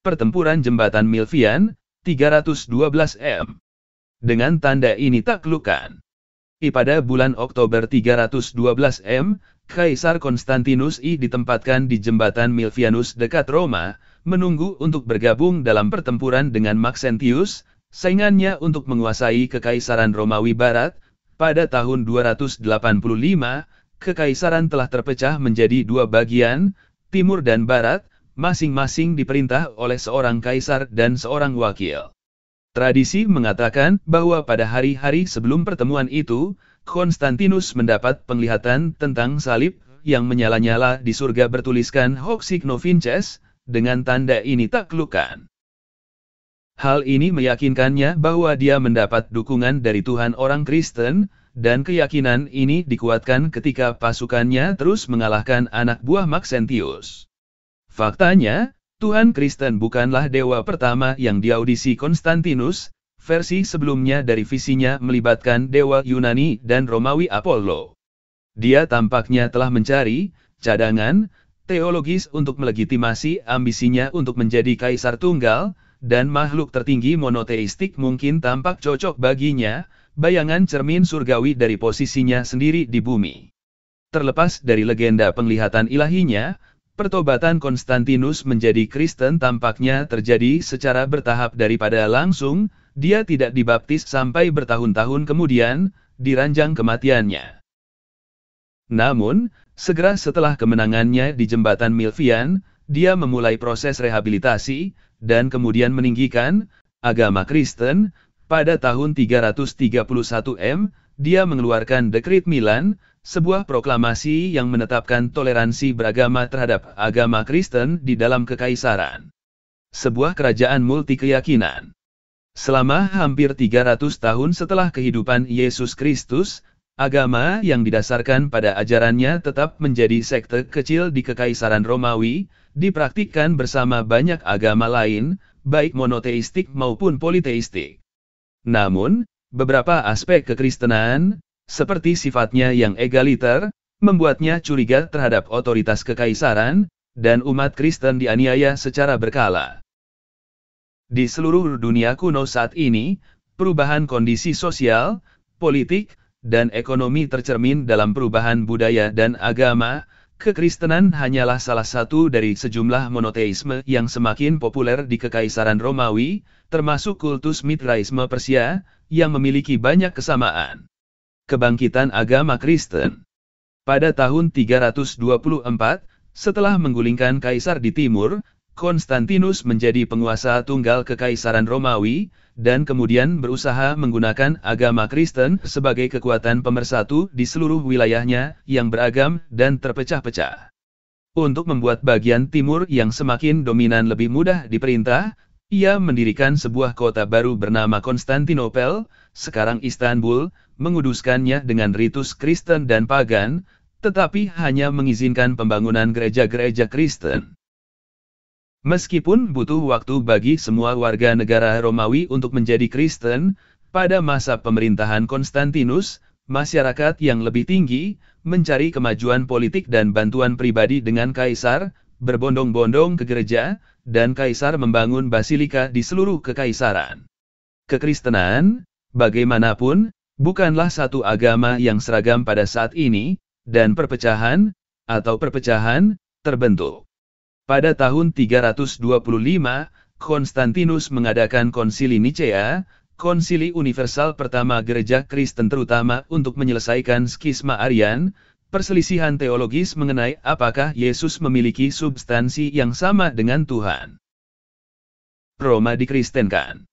Pertempuran Jembatan Milvian, 312 m. Dengan tanda ini taklukkan. Pada bulan Oktober 312 m, Kaisar Konstantinus I ditempatkan di Jembatan Milvianus dekat Roma, menunggu untuk bergabung dalam pertempuran dengan Maxentius, saingannya untuk menguasai Kekaisaran Romawi Barat. Pada tahun 285, Kekaisaran telah terpecah menjadi dua bagian, Timur dan Barat, masing-masing diperintah oleh seorang kaisar dan seorang wakil. Tradisi mengatakan bahwa pada hari-hari sebelum pertemuan itu, Konstantinus mendapat penglihatan tentang salib yang menyala-nyala di surga bertuliskan Hoc Signo Vinces, dengan tanda ini taklukkan. Hal ini meyakinkannya bahwa dia mendapat dukungan dari Tuhan orang Kristen, dan keyakinan ini dikuatkan ketika pasukannya terus mengalahkan anak buah Maxentius. Faktanya, Tuhan Kristen bukanlah dewa pertama yang diaudisi Konstantinus, versi sebelumnya dari visinya melibatkan dewa Yunani dan Romawi Apollo. Dia tampaknya telah mencari cadangan teologis untuk melegitimasi ambisinya untuk menjadi kaisar tunggal, dan makhluk tertinggi monoteistik mungkin tampak cocok baginya, bayangan cermin surgawi dari posisinya sendiri di bumi. Terlepas dari legenda penglihatan ilahinya, pertobatan Konstantinus menjadi Kristen tampaknya terjadi secara bertahap daripada langsung, dia tidak dibaptis sampai bertahun-tahun kemudian, di ranjang kematiannya. Namun, segera setelah kemenangannya di Jembatan Milvian, dia memulai proses rehabilitasi, dan kemudian meninggikan agama Kristen. Pada tahun 331 m, dia mengeluarkan Dekret Milan, sebuah proklamasi yang menetapkan toleransi beragama terhadap agama Kristen di dalam kekaisaran. Sebuah kerajaan multi-keyakinan. Selama hampir 300 tahun setelah kehidupan Yesus Kristus, agama yang didasarkan pada ajarannya tetap menjadi sekte kecil di Kekaisaran Romawi, dipraktikkan bersama banyak agama lain, baik monoteistik maupun politeistik. Namun, beberapa aspek kekristenan, seperti sifatnya yang egaliter, membuatnya curiga terhadap otoritas kekaisaran, dan umat Kristen dianiaya secara berkala. Di seluruh dunia kuno saat ini, perubahan kondisi sosial, politik, dan ekonomi tercermin dalam perubahan budaya dan agama. Kekristenan hanyalah salah satu dari sejumlah monoteisme yang semakin populer di Kekaisaran Romawi, termasuk kultus Mithraisme Persia, yang memiliki banyak kesamaan. Kebangkitan agama Kristen. Pada tahun 324, setelah menggulingkan kaisar di timur, Konstantinus menjadi penguasa tunggal Kekaisaran Romawi, dan kemudian berusaha menggunakan agama Kristen sebagai kekuatan pemersatu di seluruh wilayahnya yang beragam dan terpecah-pecah. Untuk membuat bagian timur yang semakin dominan lebih mudah diperintah, ia mendirikan sebuah kota baru bernama Konstantinopel, sekarang Istanbul, menguduskannya dengan ritus Kristen dan pagan, tetapi hanya mengizinkan pembangunan gereja-gereja Kristen. Meskipun butuh waktu bagi semua warga negara Romawi untuk menjadi Kristen, pada masa pemerintahan Konstantinus, masyarakat yang lebih tinggi, mencari kemajuan politik dan bantuan pribadi dengan kaisar, berbondong-bondong ke gereja, dan kaisar membangun basilika di seluruh kekaisaran. Kekristenan, bagaimanapun, bukanlah satu agama yang seragam pada saat ini, dan perpecahan terbentuk. Pada tahun 325, Konstantinus mengadakan Konsili Nicea, konsili universal pertama gereja Kristen terutama untuk menyelesaikan skisma Arian, perselisihan teologis mengenai apakah Yesus memiliki substansi yang sama dengan Tuhan. Roma dikristenkan.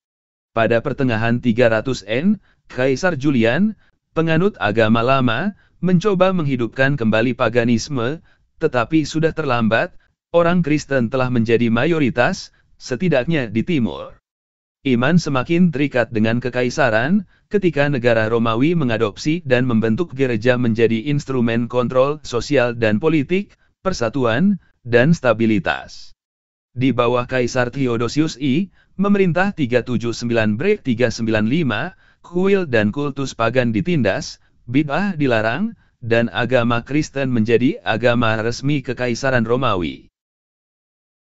Pada pertengahan 300-an, Kaisar Julian, penganut agama lama, mencoba menghidupkan kembali paganisme, tetapi sudah terlambat. Orang Kristen telah menjadi mayoritas, setidaknya di timur. Iman semakin terikat dengan kekaisaran, ketika negara Romawi mengadopsi dan membentuk gereja menjadi instrumen kontrol sosial dan politik, persatuan, dan stabilitas. Di bawah Kaisar Theodosius I, memerintah 379-395, kuil dan kultus pagan ditindas, bid'ah dilarang, dan agama Kristen menjadi agama resmi Kekaisaran Romawi.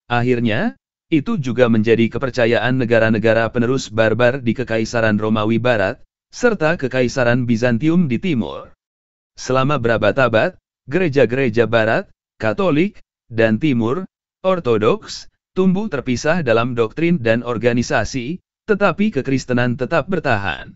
Akhirnya, Itu juga menjadi kepercayaan negara-negara penerus barbar di Kekaisaran Romawi Barat, serta Kekaisaran Bizantium di timur. Selama berabad-abad, gereja-gereja Barat, Katolik, dan Timur, Ortodoks, tumbuh terpisah dalam doktrin dan organisasi, tetapi kekristenan tetap bertahan.